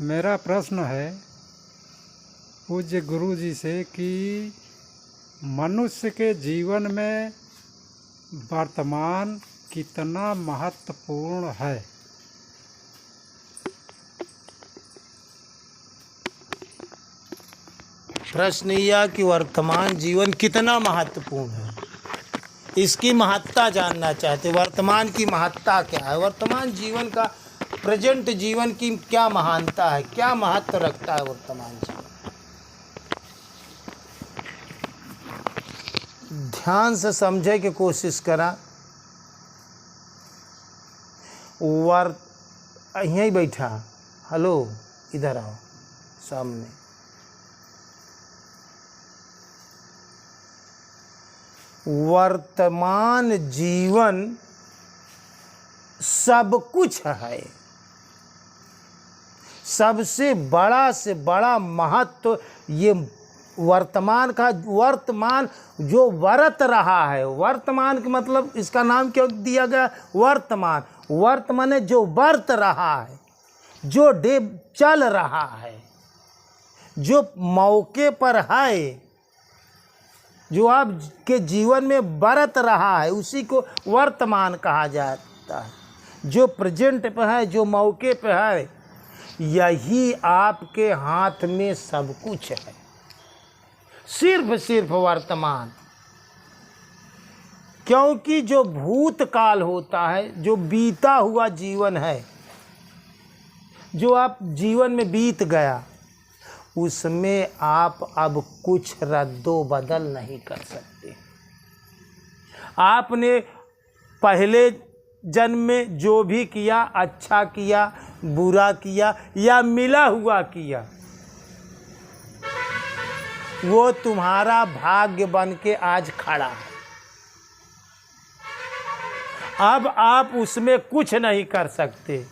मेरा प्रश्न है पूज्य गुरु जी से कि मनुष्य के जीवन में वर्तमान कितना महत्वपूर्ण है। प्रश्न यह कि वर्तमान जीवन कितना महत्वपूर्ण है, इसकी महत्ता जानना चाहते। वर्तमान की महत्ता क्या है, वर्तमान जीवन का, प्रेजेंट जीवन की क्या महानता है, क्या महत्व रखता है वर्तमान जीवन। ध्यान से समझे की कोशिश करा। यहीं बैठा, हेलो इधर आओ सामने। वर्तमान जीवन सब कुछ है। सबसे बड़ा से बड़ा महत्व ये वर्तमान का, वर्तमान जो वर्त रहा है। वर्तमान का मतलब इसका नाम क्यों दिया गया वर्तमान। वर्तमान जो वर्त रहा है, जो डे चल रहा है, जो मौके पर है, जो आपके जीवन में बरत रहा है, उसी को वर्तमान कहा जाता है। जो प्रेजेंट पे है, जो मौके पे है, यही आपके हाथ में सब कुछ है। सिर्फ वर्तमान। क्योंकि जो भूतकाल होता है, जो बीता हुआ जीवन है, जो आप जीवन में बीत गया, उसमें आप अब कुछ रद्दो बदल नहीं कर सकते। आपने पहले जन्म में जो भी किया, अच्छा किया, बुरा किया या मिला हुआ किया, वो तुम्हारा भाग्य बन के आज खड़ा है। अब आप उसमें कुछ नहीं कर सकते।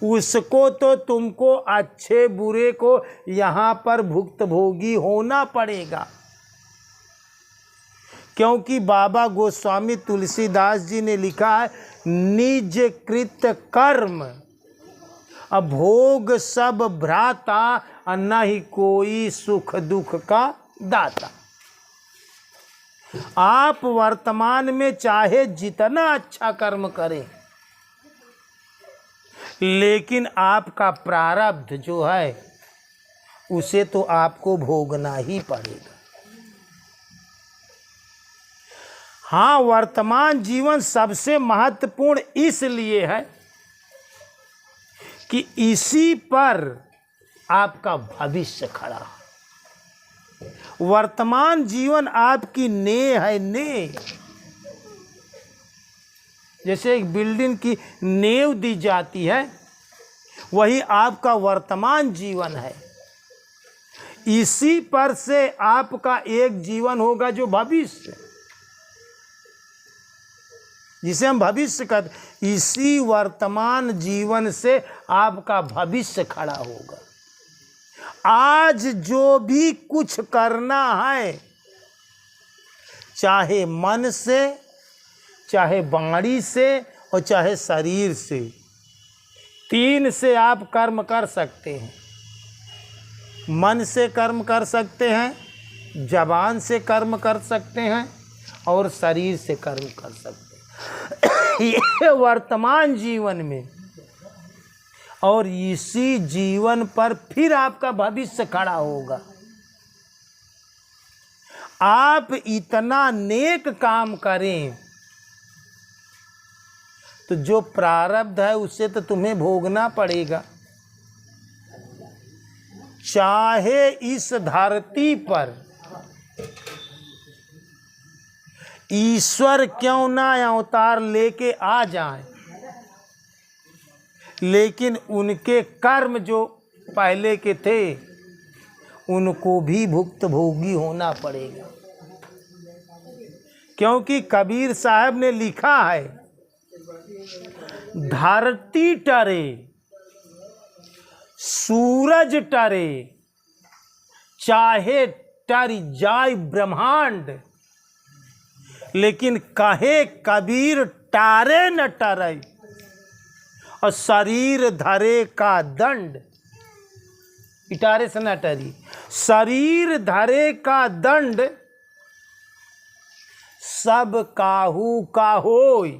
उसको तो तुमको, अच्छे बुरे को यहाँ पर भुक्तभोगी होना पड़ेगा। क्योंकि बाबा गोस्वामी तुलसीदास जी ने लिखा है, निज कृत कर्म अभोग सब भ्राता, न ही कोई सुख दुख का दाता। आप वर्तमान में चाहे जितना अच्छा कर्म करें, लेकिन आपका प्रारब्ध जो है उसे तो आपको भोगना ही पड़ेगा। हाँ, वर्तमान जीवन सबसे महत्वपूर्ण इसलिए है कि इसी पर आपका भविष्य खड़ा है। वर्तमान जीवन आपकी नेह है, नेह। जैसे एक बिल्डिंग की नींव दी जाती है, वही आपका वर्तमान जीवन है। इसी पर से आपका एक जीवन होगा जो भविष्य, जिसे हम भविष्य कहते। इसी वर्तमान जीवन से आपका भविष्य खड़ा होगा। आज जो भी कुछ करना है, चाहे मन से, चाहे वाणी से और चाहे शरीर से, तीन से आप कर्म कर सकते हैं। मन से कर्म कर सकते हैं, जबान से कर्म कर सकते हैं और शरीर से कर्म कर सकते हैं। ये वर्तमान जीवन में, और इसी जीवन पर फिर आपका भविष्य खड़ा होगा। आप इतना नेक काम करें तो जो प्रारब्ध है उसे तो तुम्हें भोगना पड़ेगा। चाहे इस धरती पर ईश्वर क्यों ना अवतार लेके आ जाए, लेकिन उनके कर्म जो पहले के थे उनको भी भुक्तभोगी होना पड़ेगा। क्योंकि कबीर साहब ने लिखा है, धरती टरे सूरज टरे, चाहे टर जाय ब्रह्मांड, लेकिन कहे कबीर टारे न टरे। और शरीर धरे का दंड, इटारे से न टरी, शरीर धरे का दंड सब काहू का होय,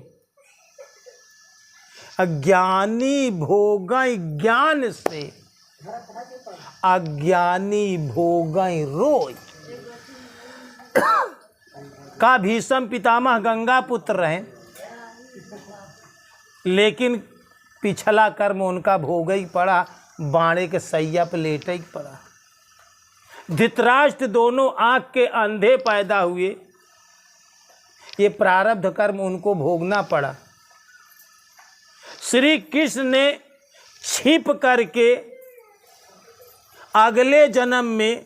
अज्ञानी भोगै ज्ञान से अज्ञानी भोगै रोय। का भीष्म पितामह गंगा पुत्र रहे, लेकिन पिछला कर्म उनका भोग ही पड़ा, बाणे के सैया पे लेट ही पड़ा। धृतराष्ट्र दोनों आंख के अंधे पैदा हुए, ये प्रारब्ध कर्म उनको भोगना पड़ा। श्री कृष्ण ने छिप करके अगले जन्म में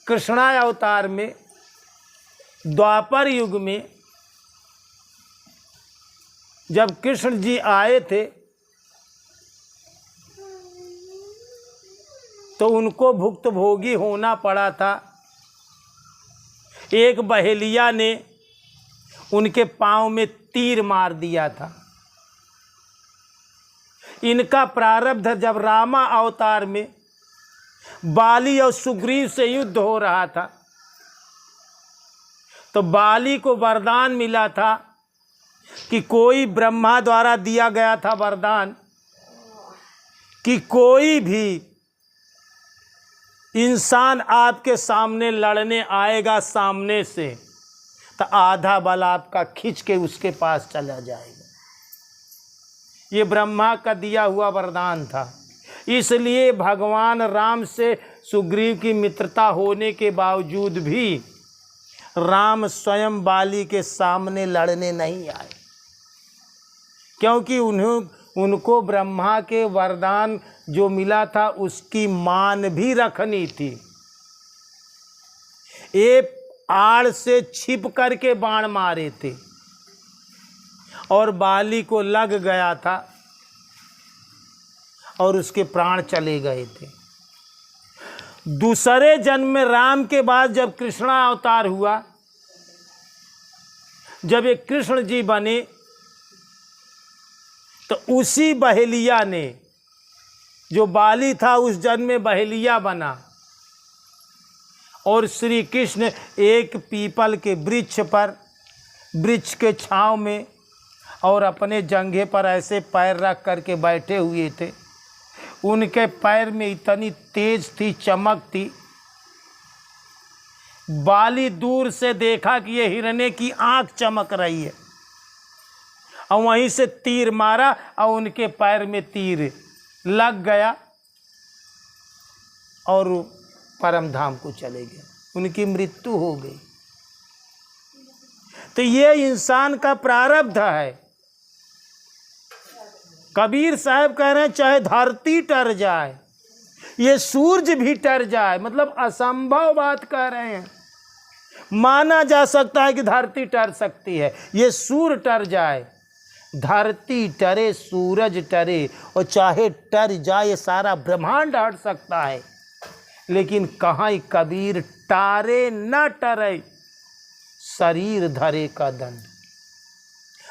कृष्णा अवतार में द्वापर युग में जब कृष्ण जी आए थे तो उनको भुक्त भोगी होना पड़ा था। एक बहेलिया ने उनके पांव में तीर मार दिया था। इनका प्रारब्ध जब रामा अवतार में बाली और सुग्रीव से युद्ध हो रहा था तो बाली को वरदान मिला था कि कोई ब्रह्मा द्वारा दिया गया था वरदान कि कोई भी इंसान आपके सामने लड़ने आएगा सामने से तो आधा बल आपका खींच के उसके पास चला जाएगा। ये ब्रह्मा का दिया हुआ वरदान था। इसलिए भगवान राम से सुग्रीव की मित्रता होने के बावजूद भी राम स्वयं बाली के सामने लड़ने नहीं आए, क्योंकि उनको ब्रह्मा के वरदान जो मिला था उसकी मान भी रखनी थी। एक आड़ से छिप करके बाण मारे थे और बाली को लग गया था और उसके प्राण चले गए थे। दूसरे जन्म में राम के बाद जब कृष्णा अवतार हुआ, जब एक कृष्ण जी बने तो उसी बहेलिया ने, जो बाली था उस जन्म में बहेलिया बना और श्री कृष्ण एक पीपल के वृक्ष पर, वृक्ष के छांव में और अपने जंघे पर ऐसे पैर रख करके बैठे हुए थे। उनके पैर में इतनी तेज थी, चमक थी, बाली दूर से देखा कि ये हिरने की आंख चमक रही है और वहीं से तीर मारा और उनके पैर में तीर लग गया और परम धाम को चले गए, उनकी मृत्यु हो गई। तो ये इंसान का प्रारब्ध है। कबीर साहब कह रहे हैं चाहे धरती टर जाए, ये सूरज भी टर जाए, मतलब असंभव बात कह रहे हैं। माना जा सकता है कि धरती टर सकती है, ये सूर्य टर जाए, धरती टरे, सूरज टरे, और चाहे टर जाए सारा ब्रह्मांड हट सकता है, लेकिन कहाँ कबीर टारे न टरे, शरीर धरे का दंड।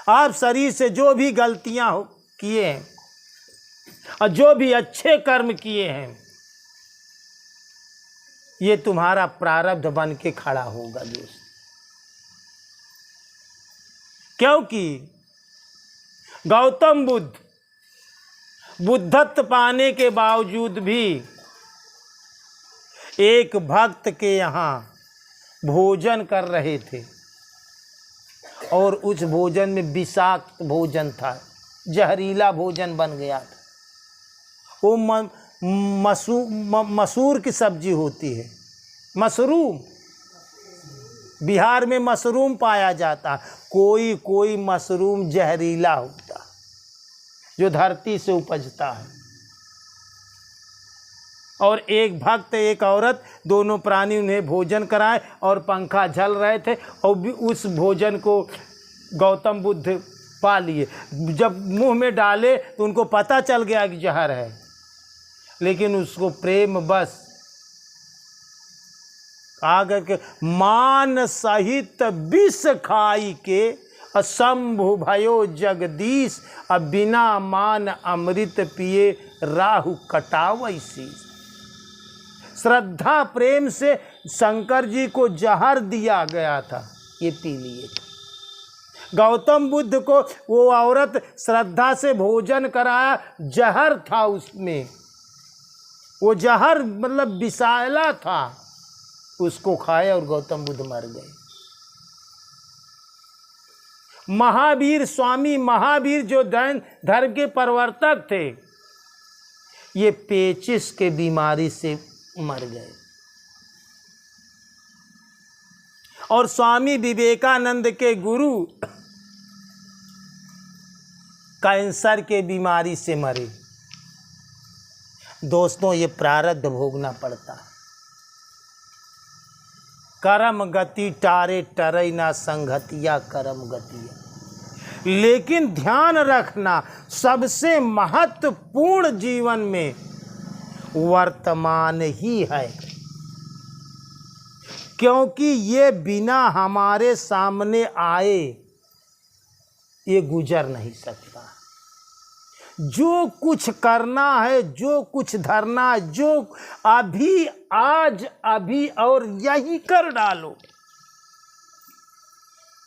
आप शरीर से जो भी गलतियां किए हैं और जो भी अच्छे कर्म किए हैं, ये तुम्हारा प्रारब्ध बन के खड़ा होगा दोस्त। क्योंकि गौतम बुद्ध बुद्धत्व पाने के बावजूद भी एक भक्त के यहाँ भोजन कर रहे थे और उस भोजन में विषाक्त भोजन था, जहरीला भोजन बन गया था। वो मसूर की सब्जी होती है, मशरूम, बिहार में मशरूम पाया जाता। कोई कोई मशरूम जहरीला होता जो धरती से उपजता है। और एक भक्त एक औरत, दोनों प्राणी उन्हें भोजन कराए और पंखा झल रहे थे और भी उस भोजन को गौतम बुद्ध पा लिए। जब मुंह में डाले तो उनको पता चल गया कि जहर है, लेकिन उसको प्रेम बस आकर के मान सहित विष खाई के शंभु भयो जगदीश, अब बिना मान अमृत पिए राहु कटावई शीश। श्रद्धा प्रेम से शंकर जी को जहर दिया गया था, ये पी लिए। गौतम बुद्ध को वो औरत श्रद्धा से भोजन कराया, जहर था उसमें, वो जहर मतलब विषैला था, उसको खाया और गौतम बुद्ध मर गए। महावीर, स्वामी महावीर जो धर्म के प्रवर्तक थे, ये पेचिस के बीमारी से मर गए। और स्वामी विवेकानंद के गुरु कैंसर के बीमारी से मरे। दोस्तों, ये प्रारब्ध भोगना पड़ता है। कर्म गति टारे टरई ना संगतिया कर्म गतिया। लेकिन ध्यान रखना, सबसे महत्वपूर्ण जीवन में वर्तमान ही है, क्योंकि ये बिना हमारे सामने आए ये गुजर नहीं सकता। जो कुछ करना है, जो कुछ धरना है, जो अभी आज अभी और यही कर डालो।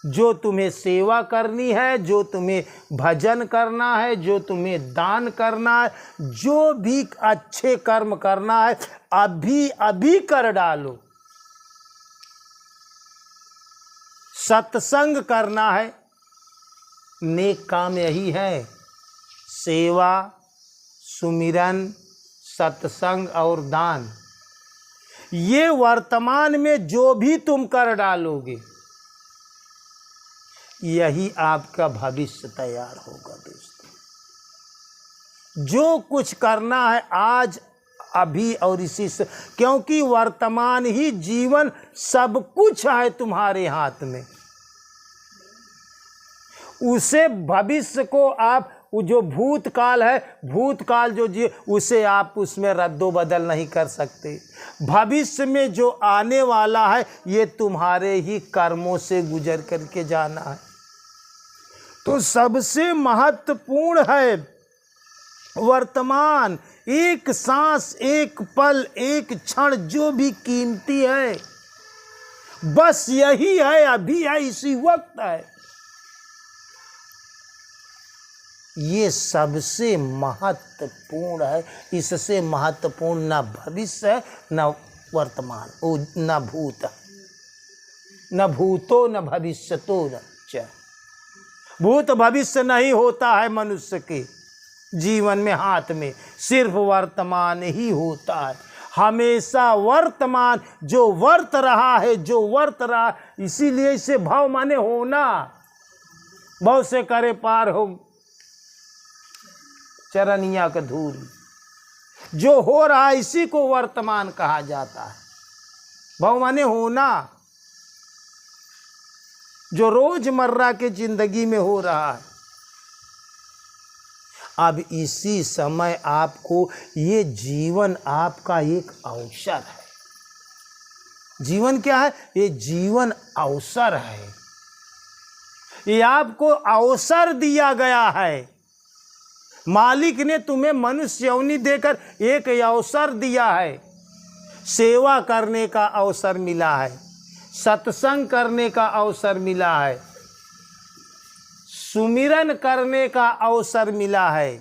जो तुम्हें सेवा करनी है, जो तुम्हें भजन करना है, जो तुम्हें दान करना है, जो भी अच्छे कर्म करना है, अभी अभी कर डालो। सत्संग करना है, नेक काम यही है, सेवा, सुमिरन, सत्संग और दान। ये वर्तमान में जो भी तुम कर डालोगे, यही आपका भविष्य तैयार होगा। दोस्तों, जो कुछ करना है आज अभी और इसी से, क्योंकि वर्तमान ही जीवन सब कुछ है तुम्हारे हाथ में। उसे भविष्य को आप, वो जो भूतकाल है, भूतकाल जो जी, उसे आप उसमें रद्दो बदल नहीं कर सकते। भविष्य में जो आने वाला है, ये तुम्हारे ही कर्मों से गुजर करके जाना है। तो सबसे महत्वपूर्ण है वर्तमान। एक सांस, एक पल, एक क्षण जो भी कीमती है, बस यही है, अभी है, इसी वक्त है। ये सबसे महत्वपूर्ण है। इससे महत्वपूर्ण न भविष्य है, न वर्तमान, न भूत, न भूतो न भविष्यतो न च। भूत भविष्य नहीं होता है मनुष्य के जीवन में, हाथ में सिर्फ वर्तमान ही होता है। हमेशा वर्तमान, जो वर्त रहा है, जो वर्त रहा, इसीलिए इसे भाव माने होना। भव से करे पार हो चरनिया का धूरी। जो हो रहा है इसी को वर्तमान कहा जाता है। भाव माने होना, जो रोजमर्रा के जिंदगी में हो रहा है। अब इसी समय आपको, ये जीवन आपका एक अवसर है। जीवन क्या है? ये जीवन अवसर है। ये आपको अवसर दिया गया है। मालिक ने तुम्हें मनुष्य योनि देकर एक अवसर दिया है। सेवा करने का अवसर मिला है, सत्संग करने का अवसर मिला है, सुमिरन करने का अवसर मिला है।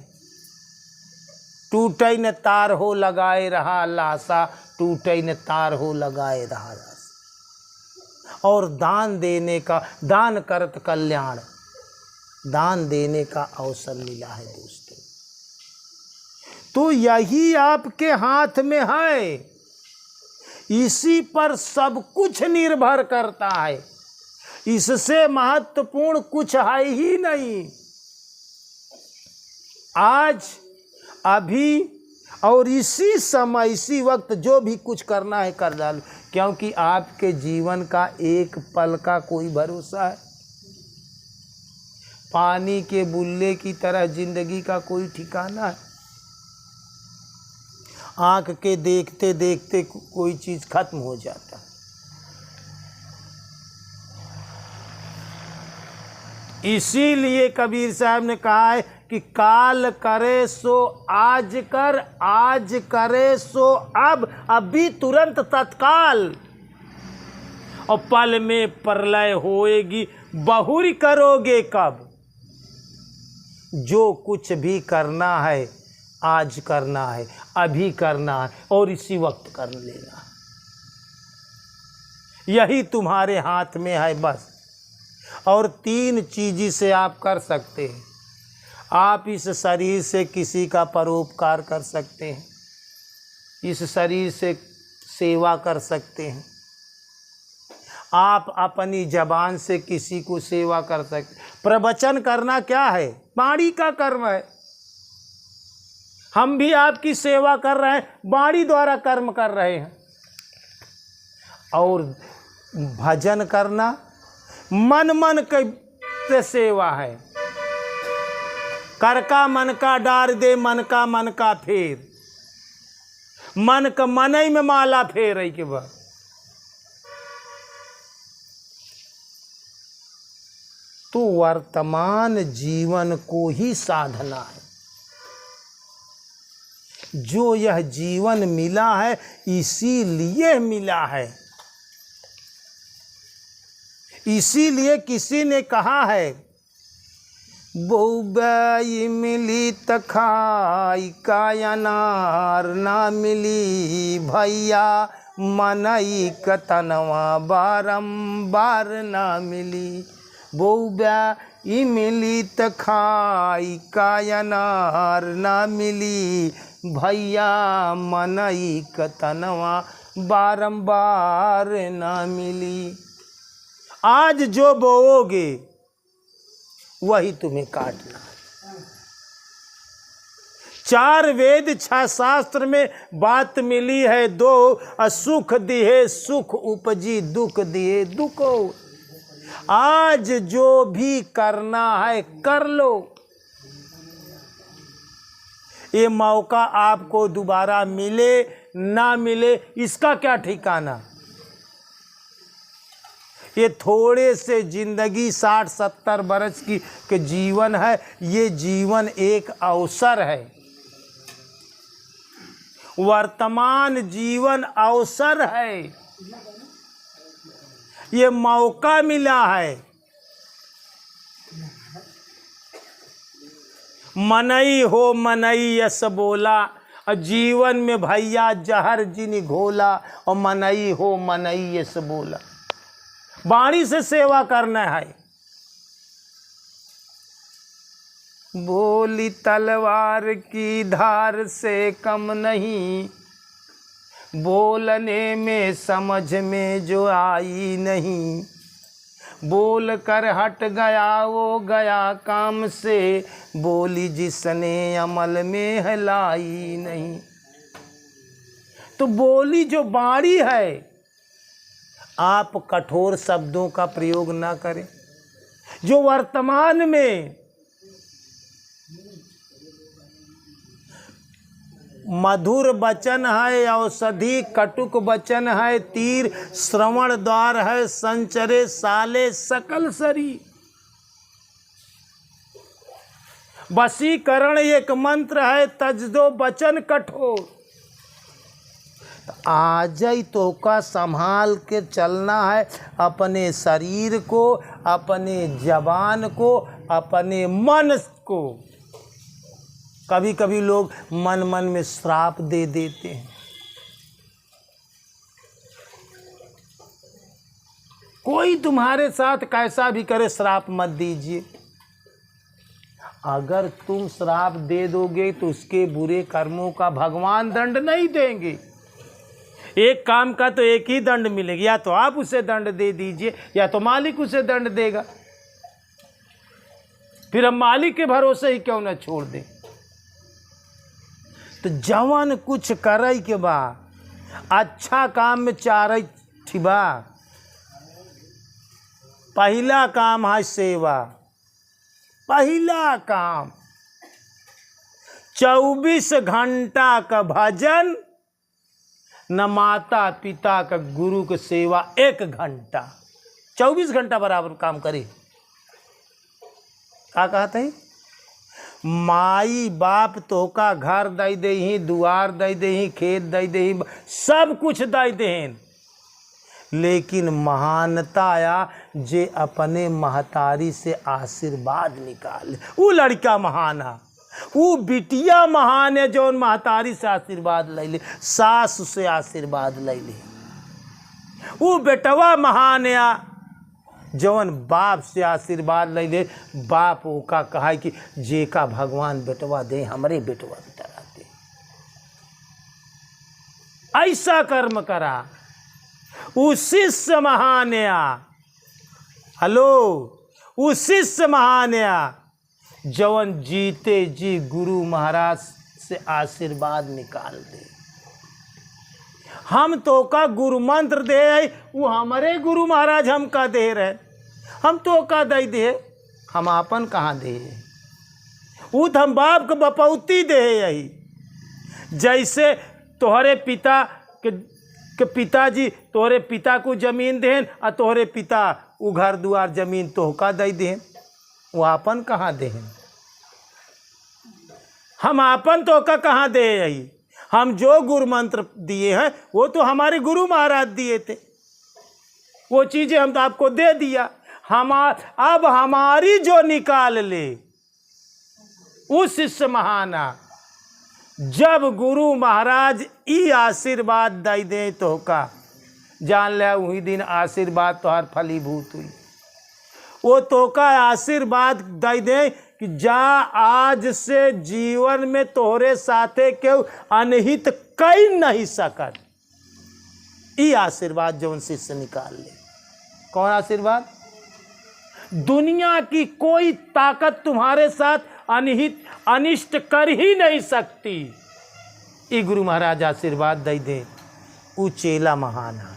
टूटै न तार हो लगाए रहा लासा, टूटै न तार हो लगाए रहा लासा। और दान देने का, दान करत कल्याण, दान देने का अवसर मिला है दोस्तों। तो यही आपके हाथ में है, इसी पर सब कुछ निर्भर करता है। इससे महत्वपूर्ण कुछ है ही नहीं। आज अभी और इसी समय, इसी वक्त जो भी कुछ करना है कर डालो, क्योंकि आपके जीवन का एक पल का कोई भरोसा है। पानी के बुल्ले की तरह जिंदगी का कोई ठिकाना है। आंख के देखते देखते कोई चीज खत्म हो जाता है। इसीलिए कबीर साहब ने कहा है कि काल करे सो आज कर, आज करे सो अब, अभी तुरंत तत्काल, और पल में प्रलय होएगी, बहुरी करोगे कब। जो कुछ भी करना है आज करना है, अभी करना है, और इसी वक्त कर लेना, यही तुम्हारे हाथ में है बस। और 3 चीज़ से आप कर सकते हैं। आप इस शरीर से किसी का परोपकार कर सकते हैं, इस शरीर से सेवा कर सकते हैं, आप अपनी जबान से किसी को सेवा कर सकते। प्रवचन करना क्या है? वाणी का कर्म है। हम भी आपकी सेवा कर रहे हैं, वाणी द्वारा कर्म कर रहे हैं। और भजन करना मन मन के सेवा है। कर का मन का डार दे, मन का फेर, मन का मनई में माला फेर के बाद। तो वर्तमान जीवन को ही साधना है। जो यह जीवन मिला है इसीलिए मिला है। इसीलिए किसी ने कहा है, बहुबाई मिली तखाई का अनार ना मिली भैया, मनई कतनवा बारंबार ना मिली। बहुबाई मिली तखाई का अनार ना मिली भैया, मनई कतनवा बारंबार ना मिली। आज जो बोओगे वही तुम्हें काटना है। 4 वेद 6 शास्त्र में बात मिली है, 2 सुख दिए सुख उपजी, दुख दिए दुख। आज जो भी करना है कर लो। ये मौका आपको दोबारा मिले ना मिले इसका क्या ठिकाना। ये थोड़े से जिंदगी 60-70 बरस की के जीवन है। ये जीवन एक अवसर है। वर्तमान जीवन अवसर है। ये मौका मिला है। मनई हो मनई यस बोला, जीवन में भैया जहर जिन घोला, और मनई हो मनई यस बोला। वाणी से सेवा करना है। बोली तलवार की धार से कम नहीं, बोलने में समझ में जो आई नहीं। बोल कर हट गया वो गया काम से, बोली जिसने अमल में है लाई नहीं। तो बोली जो वाणी है, आप कठोर शब्दों का प्रयोग ना करें। जो वर्तमान में मधुर वचन है, औषधि कटुक वचन है, तीर श्रवण द्वार है, संचरे साले सकल सरी। वशीकरण एक मंत्र है, तज दो वचन कठोर। आज ही तो का संभाल के चलना है, अपने शरीर को, अपने जबान को, अपने मन को। कभी कभी लोग मन मन में श्राप दे देते हैं। कोई तुम्हारे साथ कैसा भी करे, श्राप मत दीजिए। अगर तुम श्राप दे दोगे तो उसके बुरे कर्मों का भगवान दंड नहीं देंगे। एक काम का तो एक ही दंड मिलेगा, या तो आप उसे दंड दे दीजिए या तो मालिक उसे दंड देगा। फिर हम मालिक के भरोसे ही क्यों न छोड़ दें। तो जवान कुछ करे के बा, अच्छा काम में चारे ठिबा। पहला काम है सेवा। पहला काम 24 घंटा का भजन, न माता पिता का गुरु की सेवा 1 घंटा। 24 घंटा बराबर काम करे। का कहते हैं, माई बाप तो का घर दई दे ही, दुआर दई दे ही, खेत दई दे ही, सब कुछ दई देन, लेकिन महानता आया जे अपने महतारी से आशीर्वाद निकाले, वो लड़का महान है, वो बिटिया महान है जो महतारी से आशीर्वाद ले ले, सास से आशीर्वाद ले ले, वो बेटवा महान है जवन बाप से आशीर्वाद ले ले। बाप वो का कहा कि जे का भगवान बेटवा दे, हमरे बेटवा की तरह दे, ऐसा कर्म करा। वो शिष्य महान है, हेलो, वो शिष्य महान है जवन जीते जी गुरु महाराज से आशीर्वाद निकाल दे। हम तो का गुरु मंत्र दे, वो हमारे गुरु महाराज हम का दे रहे, हम तो का दे दे, हम आपन कहाँ दे, वो तो हम बाप के बपौती दे यही। जैसे तोहरे पिता के पिताजी तोहरे पिता को जमीन देन और तोहरे पिता वो घर दुआर जमीन तोहका दे देन, वो आपन कहाँ देन, हम आपन तोहका कहाँ दे यही। हम जो गुरु मंत्र दिए हैं वो तो हमारे गुरु महाराज दिए थे, वो चीज़ें हम तो आपको दे दिया। अब हमारी जो निकाल ले उस शिष्य महाना, जब गुरु महाराज ई आशीर्वाद दे दे तो का जान ले, वही दिन आशीर्वाद तोहर फलीभूत हुई। वो तो का आशीर्वाद दे दे कि जा आज से जीवन में तोहरे साथे केहू अनहित कई नहीं सकत। ई आशीर्वाद जो शिष्य निकाल ले, कौन आशीर्वाद? दुनिया की कोई ताकत तुम्हारे साथ अनहित अनिष्ट कर ही नहीं सकती। ई गुरु महाराज आशीर्वाद दे दे, ऊ चेला महान है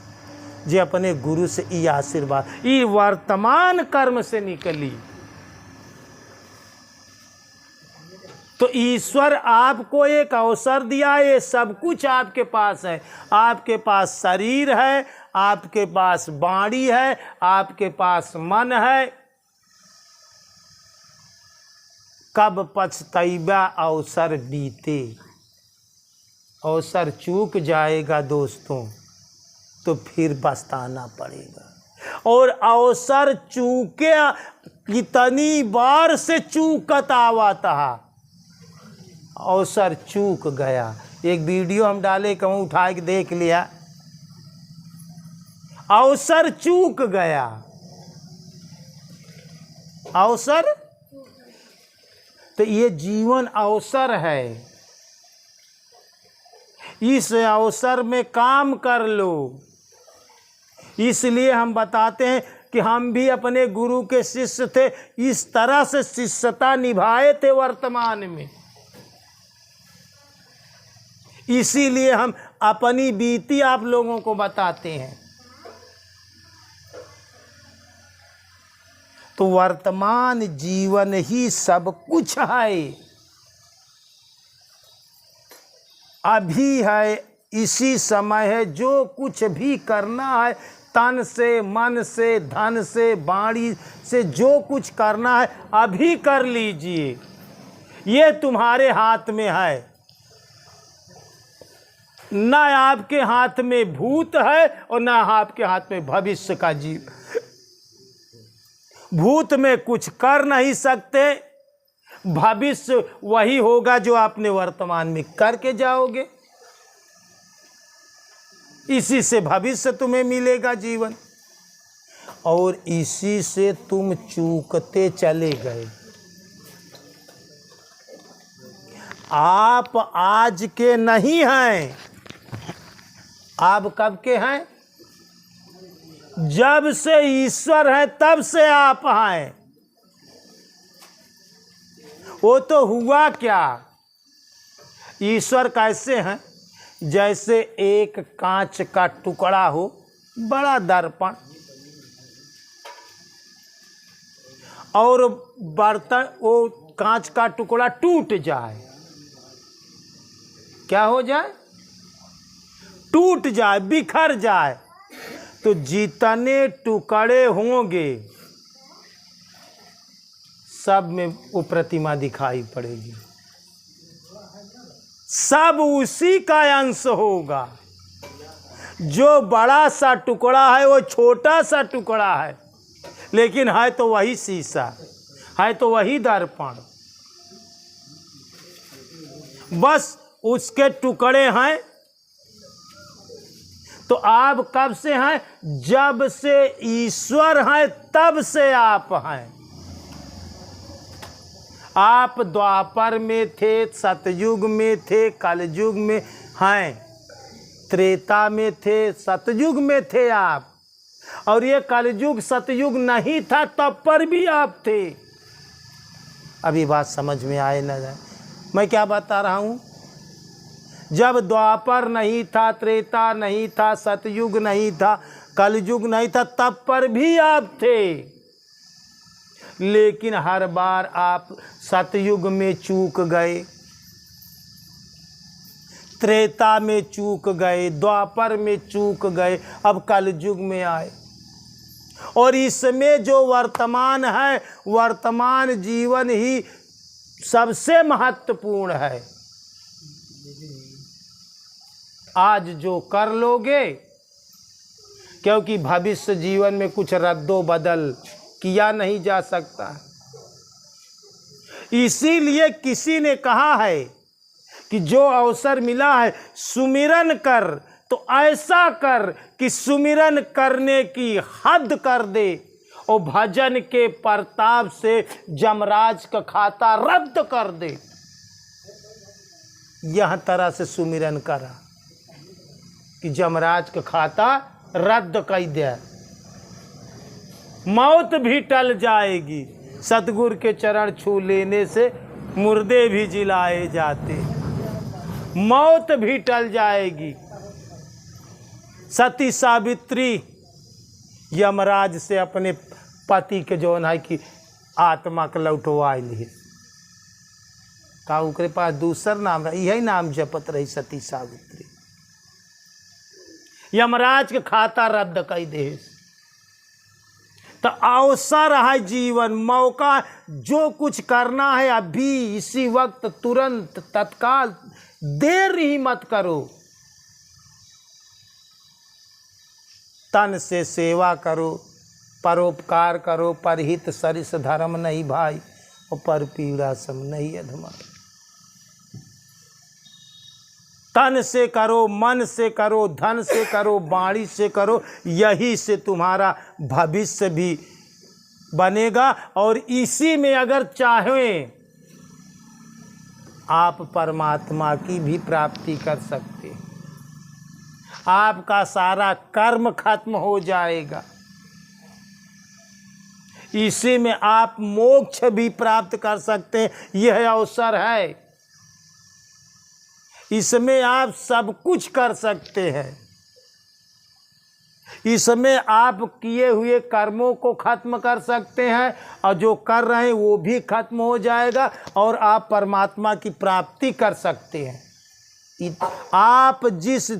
जे अपने गुरु से ई आशीर्वाद, ई वर्तमान कर्म से निकली। तो ईश्वर आपको एक अवसर दिया, ये सब कुछ आपके पास है। आपके पास शरीर है, आपके पास वाणी है, आपके पास मन है। कब पछतैबा अवसर बीते, अवसर चूक जाएगा दोस्तों तो फिर पछताना पड़ेगा। और अवसर चूके कितनी बार से चूकत आवता, अवसर चूक गया। एक वीडियो हम डाले, कहूँ उठा के देख लिया, अवसर चूक गया, अवसर। तो ये जीवन अवसर है, इस अवसर में काम कर लो। इसलिए हम बताते हैं कि हम भी अपने गुरु के शिष्य थे, इस तरह से शिष्यता निभाए थे वर्तमान में। इसीलिए हम अपनी बीती आप लोगों को बताते हैं। तो वर्तमान जीवन ही सब कुछ है, अभी है, इसी समय है। जो कुछ भी करना है तन से, मन से, धन से, वाणी से, जो कुछ करना है अभी कर लीजिए। ये तुम्हारे हाथ में है, ना आपके हाथ में भूत है और ना आपके हाथ में भविष्य का जीव। भूत में कुछ कर नहीं सकते, भविष्य वही होगा जो आपने वर्तमान में करके जाओगे। इसी से भविष्य तुम्हें मिलेगा जीवन, और इसी से तुम चूकते चले गए। आप आज के नहीं हैं, आप कब के हैं? जब से ईश्वर है तब से आप हैं। वो तो हुआ क्या, ईश्वर कैसे हैं? जैसे एक कांच का टुकड़ा हो, बड़ा दर्पण, और बर्तन, वो कांच का टुकड़ा टूट जाए, क्या हो जाए? टूट जाए, बिखर जाए। तो जितने टुकड़े होंगे सब में वो प्रतिमा दिखाई पड़ेगी, सब उसी का अंश होगा। जो बड़ा सा टुकड़ा है वो छोटा सा टुकड़ा है, लेकिन है तो वही शीशा, है तो वही दर्पण, बस उसके टुकड़े हैं। तो आप कब से हैं? जब से ईश्वर हैं तब से आप हैं। आप द्वापर में थे, सतयुग में थे, कलयुग में हैं, त्रेता में थे, सतयुग में थे आप, और ये कलयुग सतयुग नहीं था तब पर भी आप थे। अभी बात समझ में आए न जाए मैं क्या बता रहा हूँ? जब द्वापर नहीं था, त्रेता नहीं था, सतयुग नहीं था, कलयुग नहीं था, तब पर भी आप थे। लेकिन हर बार आप सतयुग में चूक गए, त्रेता में चूक गए, द्वापर में चूक गए, अब कलयुग में आए। और इसमें जो वर्तमान है, वर्तमान जीवन ही सबसे महत्वपूर्ण है। आज जो कर लोगे, क्योंकि भविष्य जीवन में कुछ रद्दो बदल किया नहीं जा सकता, इसीलिए किसी ने कहा है कि जो अवसर मिला है सुमिरन कर, तो ऐसा कर कि सुमिरन करने की हद कर दे और भजन के प्रताप से जमराज का खाता रद्द कर दे। यह तरह से सुमिरन करा कि जमराज का खाता रद्द कर दे, मौत भी टल जाएगी। सतगुरु के चरण छू लेने से मुर्दे भी जिलाए जाते, मौत भी टल जाएगी। सती सावित्री यमराज से अपने पति के जौन है कि आत्मा के लौटवा ली, का ओकरे पास दूसर नाम रहा, यही नाम जपत रही सती सावित्री। यमराज के खाता रद्द कर दे। तो अवसर है जीवन, मौका, जो कुछ करना है अभी इसी वक्त, तुरंत, तत्काल, देर ही मत करो। तन से सेवा करो, परोपकार करो, परहित सरिस धर्म नहीं भाई, और पर पीड़ा सम नहीं अधमा। तन से करो, मन से करो, धन से करो, वाणी से करो, यही से तुम्हारा भविष्य भी बनेगा। और इसी में अगर चाहें आप परमात्मा की भी प्राप्ति कर सकते हैं। आपका सारा कर्म खत्म हो जाएगा, इसी में आप मोक्ष भी प्राप्त कर सकते हैं। यह अवसर है, इसमें आप सब कुछ कर सकते हैं। इसमें आप किए हुए कर्मों को खत्म कर सकते हैं, और जो कर रहे हैं वो भी खत्म हो जाएगा, और आप परमात्मा की प्राप्ति कर सकते हैं। आप जिस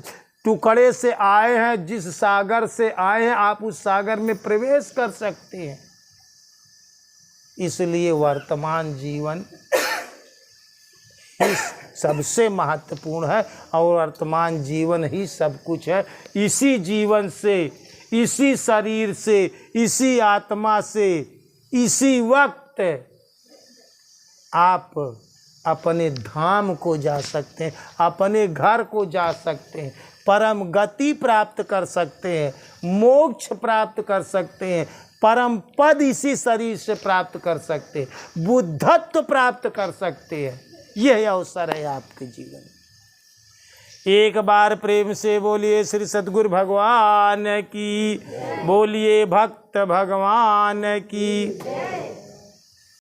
टुकड़े से आए हैं, जिस सागर से आए हैं, आप उस सागर में प्रवेश कर सकते हैं। इसलिए वर्तमान जीवन ही सबसे महत्वपूर्ण है, और वर्तमान जीवन ही सब कुछ है। इसी जीवन से, इसी शरीर से, इसी आत्मा से, इसी वक्त आप अपने धाम को जा सकते हैं, अपने घर को जा सकते हैं, परम गति प्राप्त कर सकते हैं, मोक्ष प्राप्त कर सकते हैं, परम पद इसी शरीर से प्राप्त कर सकते हैं, बुद्धत्व प्राप्त कर सकते हैं। यह अवसर है आपके जीवन। एक बार प्रेम से बोलिए श्री सद्गुरु भगवान की, बोलिए भक्त भगवान की।